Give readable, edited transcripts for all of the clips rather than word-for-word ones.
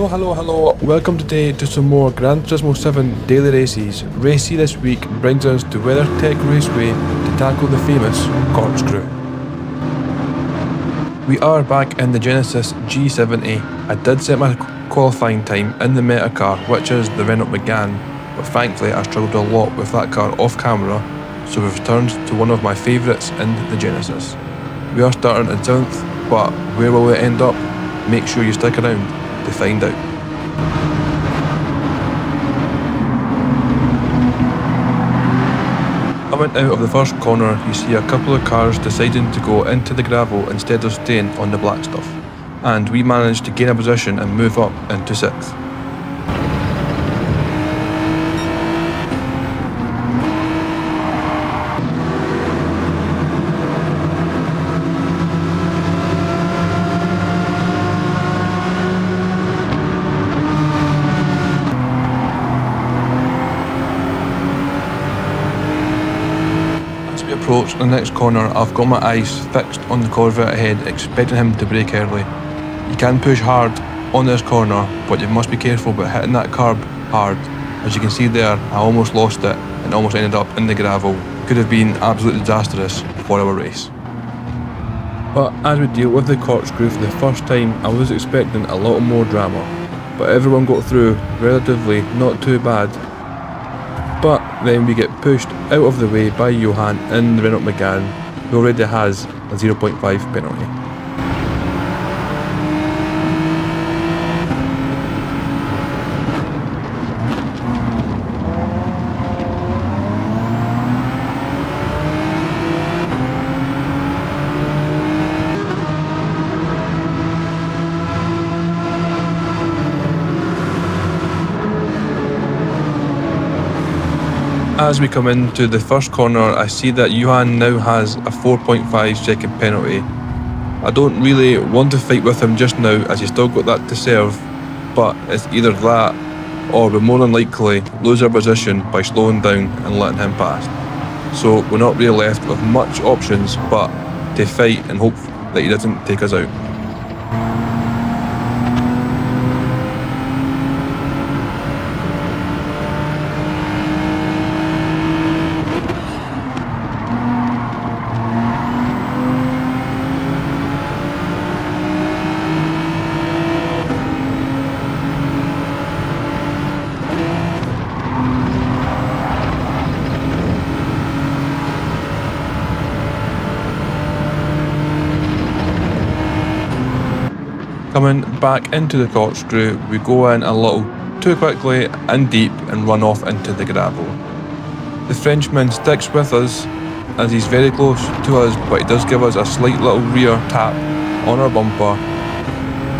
Hello. Welcome today to some more Gran Turismo 7 daily races. Race this week brings us to Weather Tech Raceway to tackle the famous Corkscrew. We are back in the Genesis G70. I did set my qualifying time in the Meta car, which is the Renault Megane, but thankfully I struggled a lot with that car off camera, so we've returned to one of my favourites in the Genesis. We are starting in 7th, but where will we end up? Make sure you stick around to find out. Coming out of the first corner, you see a couple of cars deciding to go into the gravel instead of staying on the black stuff, and we managed to gain a position and move up into 6th. Approach the next corner, I've got my eyes fixed on the Corvette ahead, expecting him to brake early. You can push hard on this corner, but you must be careful about hitting that curb hard. As you can see there, I almost lost it and almost ended up in the gravel. Could have been absolutely disastrous for our race. But as we deal with the corkscrew for the first time, I was expecting a lot more drama, but everyone got through relatively not too bad. But then we get pushed out of the way by Johan in the Renault Megane, who already has a 0.5 penalty. As we come into the first corner, I see that Johan now has a 4.5 second penalty. I don't really want to fight with him just now, as he's still got that to serve, but it's either that or we'll more than likely lose our position by slowing down and letting him pass. So we're not really left with much options but to fight and hope that he doesn't take us out. Coming back into the corkscrew, we go in a little too quickly and deep and run off into the gravel. The Frenchman sticks with us as he's very close to us, but he does give us a slight little rear tap on our bumper,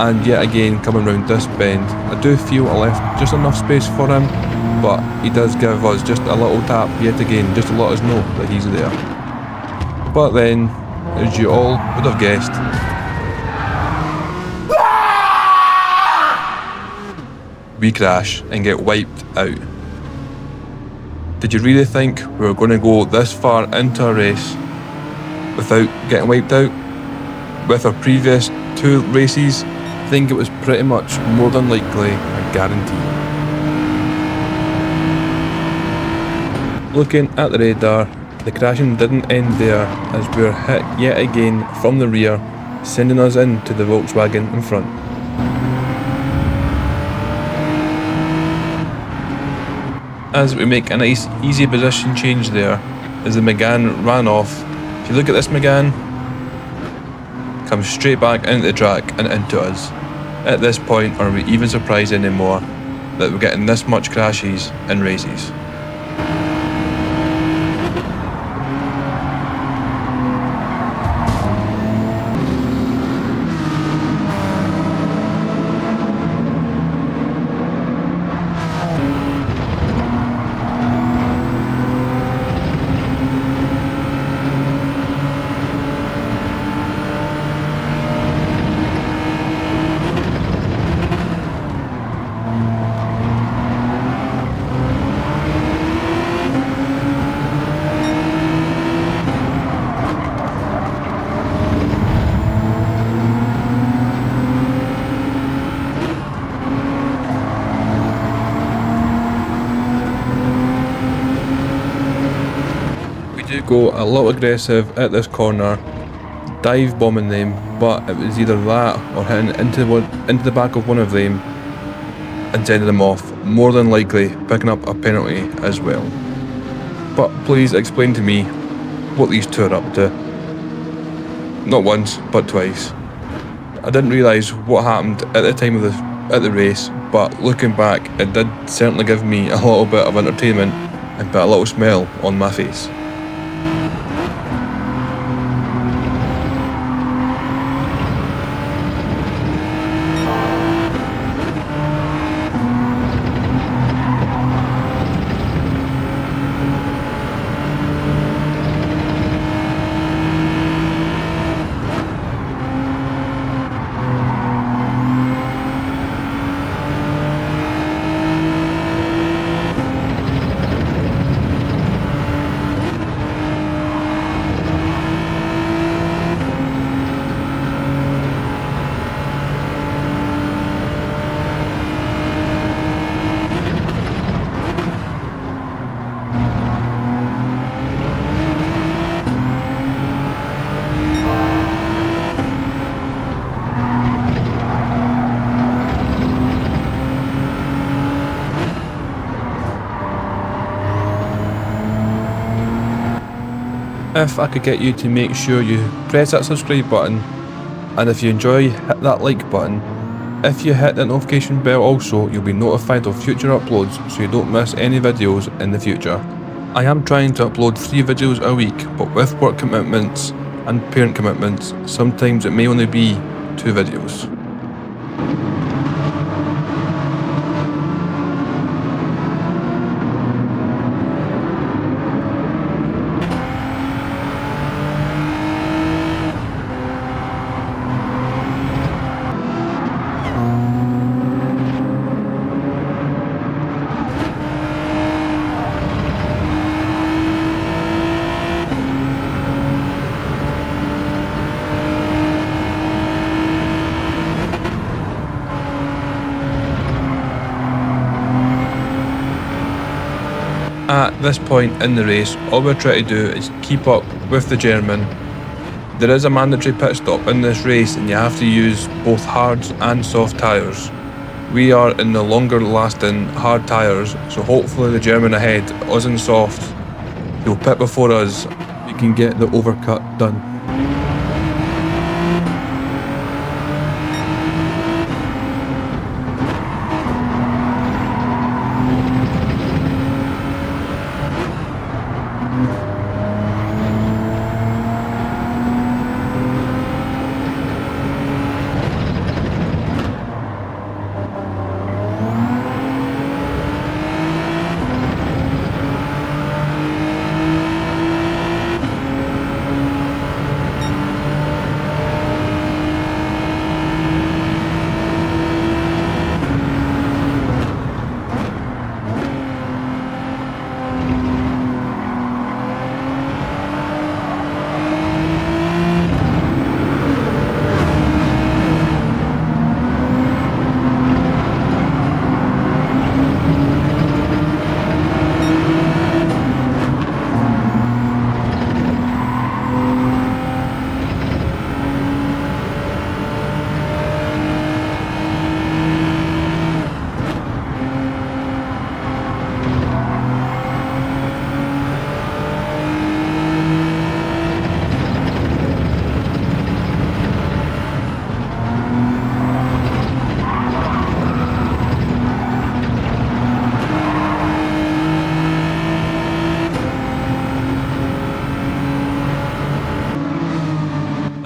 and yet again coming round this bend. I do feel I left just enough space for him, but he does give us just a little tap yet again, just to let us know that he's there. But then, as you all would have guessed, we crash and get wiped out. Did you really think we were going to go this far into a race without getting wiped out? With our previous 2 races, I think it was pretty much more than likely a guarantee. Looking at the radar, the crashing didn't end there, as we were hit yet again from the rear, sending us into the Volkswagen in front. As we make a nice easy position change there, as the Megane ran off. If you look at this Megane, comes straight back into the track and into us. At this point, are we even surprised anymore that we're getting this much crashes in races? to go a little aggressive at this corner, dive bombing them, but it was either that or hitting into the back of one of them and sending them off, more than likely picking up a penalty as well. But please explain to me what these two are up to. Not once, but twice. I didn't realise what happened at the time of the race, but looking back, it did certainly give me a little bit of entertainment and put a little smile on my face. If I could get you to make sure you press that subscribe button, and if you enjoy, hit that like button. If you hit the notification bell also, you'll be notified of future uploads so you don't miss any videos in the future. I am trying to upload 3 videos a week, but with work commitments and parent commitments, sometimes it may only be 2 videos. At this point in the race, all we're trying to do is keep up with the German. There is a mandatory pit stop in this race and you have to use both hards and soft tyres. We are in the longer lasting hard tyres, so hopefully the German ahead, us in soft, he'll pit before us, we can get the overcut done.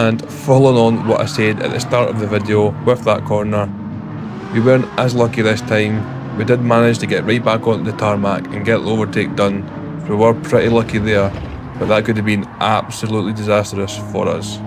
And following on what I said at the start of the video with that corner, we weren't as lucky this time. We did manage to get right back onto the tarmac and get the overtake done, so we were pretty lucky there, but that could have been absolutely disastrous for us.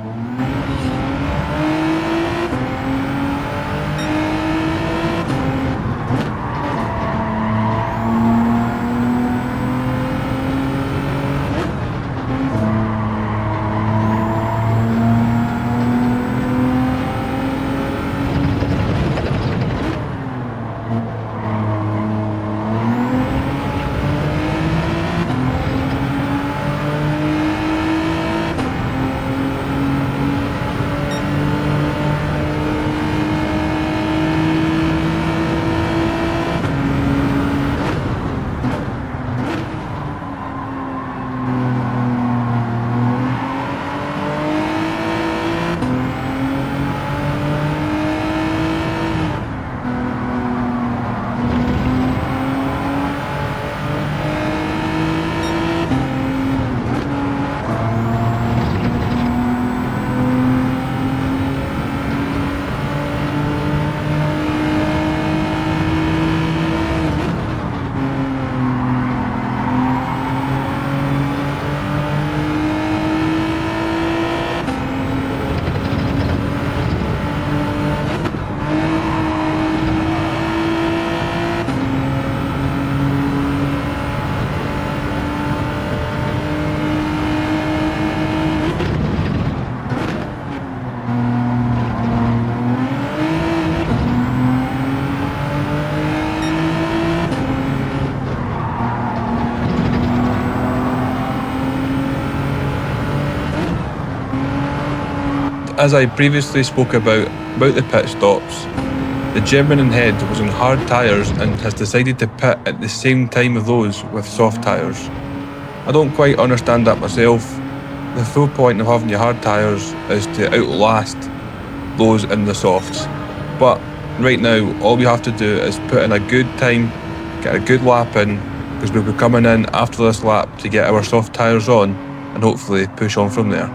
as I previously spoke about the pit stops, the German in head was on hard tyres and has decided to pit at the same time of those with soft tyres. I don't quite understand that myself. The full point of having your hard tyres is to outlast those in the softs. But right now, all we have to do is put in a good time, get a good lap in, because we'll be coming in after this lap to get our soft tyres on and hopefully push on from there.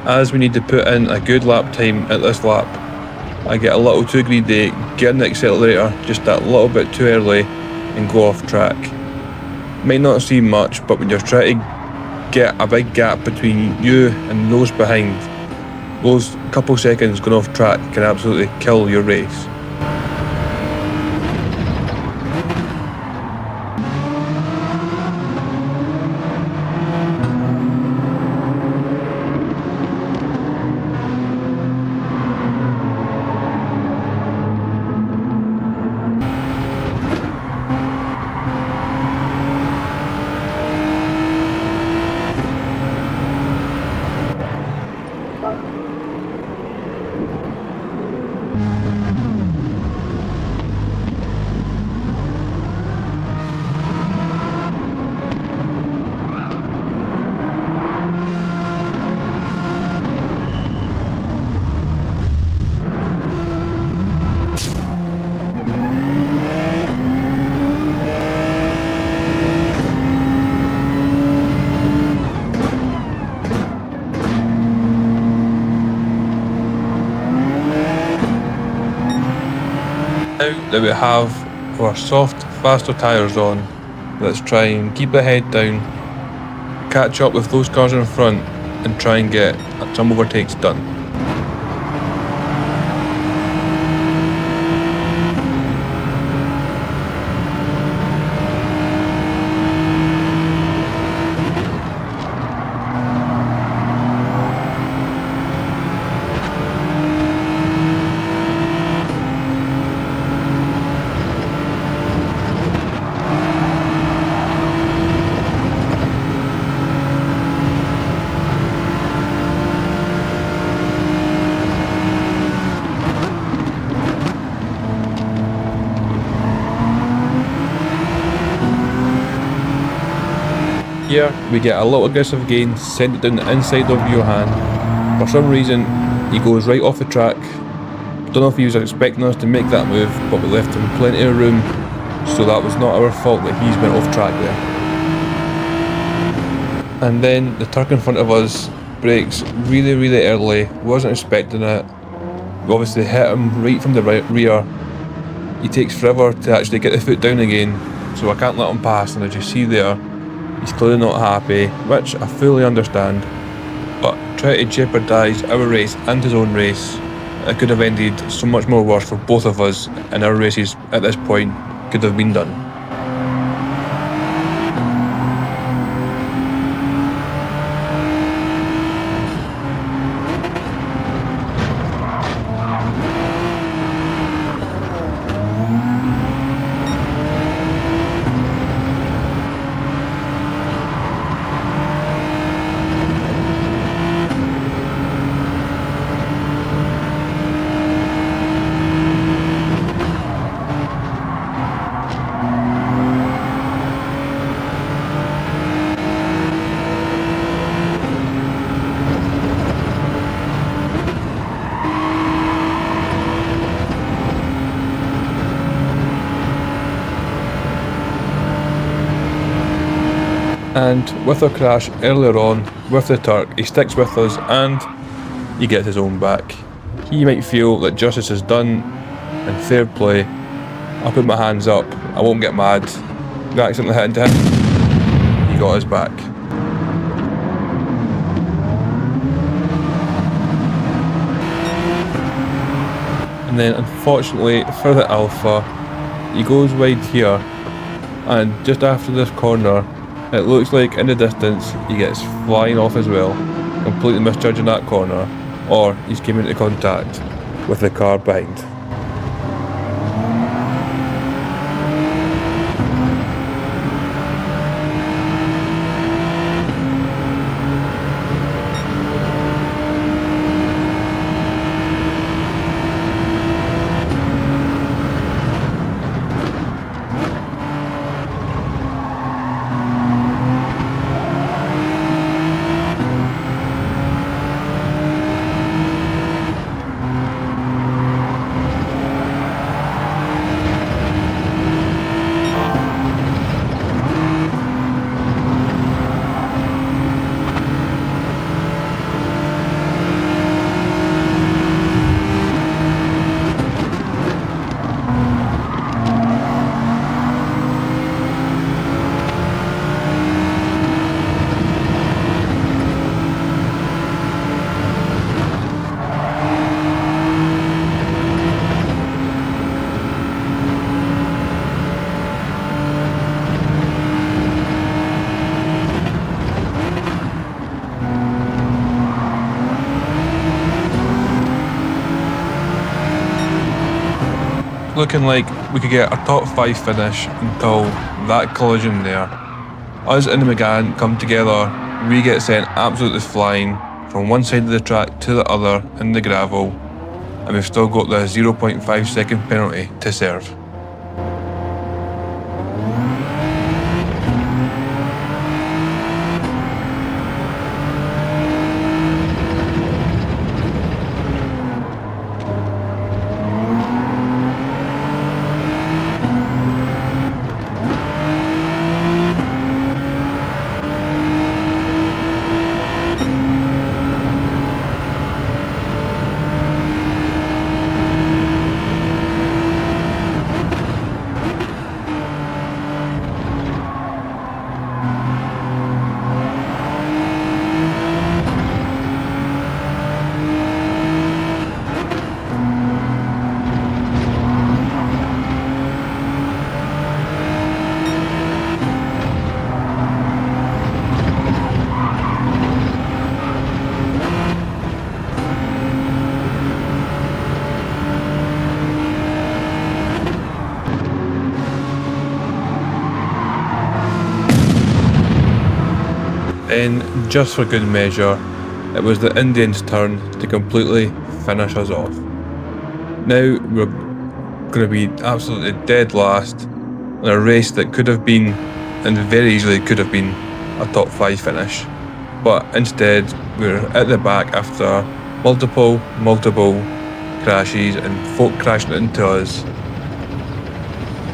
As we need to put in a good lap time at this lap, I get a little too greedy, get in the accelerator just that little bit too early and go off track. Might not seem much, but when you're trying to get a big gap between you and those behind, those couple seconds going off track can absolutely kill your race. Now that we have our soft, faster tyres on, let's try and keep the head down, catch up with those cars in front and try and get some overtakes done. Here we get a little aggressive gain, send it down the inside of Johan. For some reason he goes right off the track. Don't know if he was expecting us to make that move, but we left him plenty of room, so that was not our fault that he's went off track there. And then the truck in front of us brakes really early, wasn't expecting it. We obviously hit him right from the rear. He takes forever to actually get the foot down again, so I can't let him pass, and as you see there, he's clearly not happy, which I fully understand, but try to jeopardise our race and his own race, it could have ended so much more worse for both of us, and our races at this point could have been done. And with our crash earlier on with the Turk, he sticks with us and he gets his own back. He might feel that justice is done and fair play. I'll put my hands up, I won't get mad. We accidentally hit into him, he got us back. And then unfortunately for the Alpha, he goes wide here, and just after this corner, it looks like in the distance he gets flying off as well, completely misjudging that corner, or he's came into contact with the car behind. Looking like we could get a top 5 finish until that collision there. Us and the Megane come together, we get sent absolutely flying from one side of the track to the other in the gravel, and we've still got the 0.5 second penalty to serve. And just for good measure, it was the Indians' turn to completely finish us off. Now we're going to be absolutely dead last in a race that could have been, and very easily could have been, a top 5 finish. But instead, we're at the back after multiple crashes and folk crashing into us.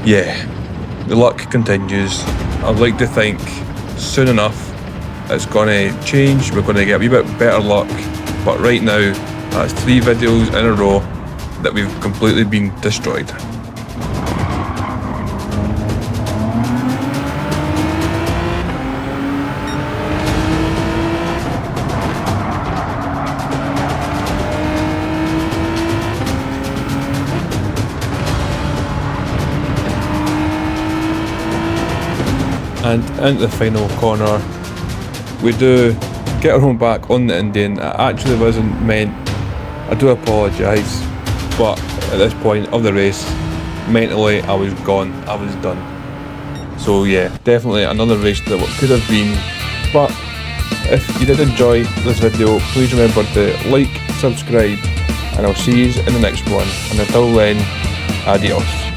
Yeah, the luck continues. I'd like to think soon enough it's going to change, we're going to get a wee bit better luck, but right now that's 3 videos in a row that we've completely been destroyed. And into the final corner, we do get our home back on the Indian. It actually wasn't meant, I do apologise, but at this point of the race, mentally I was gone, I was done. So yeah, definitely another race that could have been, but if you did enjoy this video, please remember to like, subscribe, and I'll see you in the next one, and until then, adios.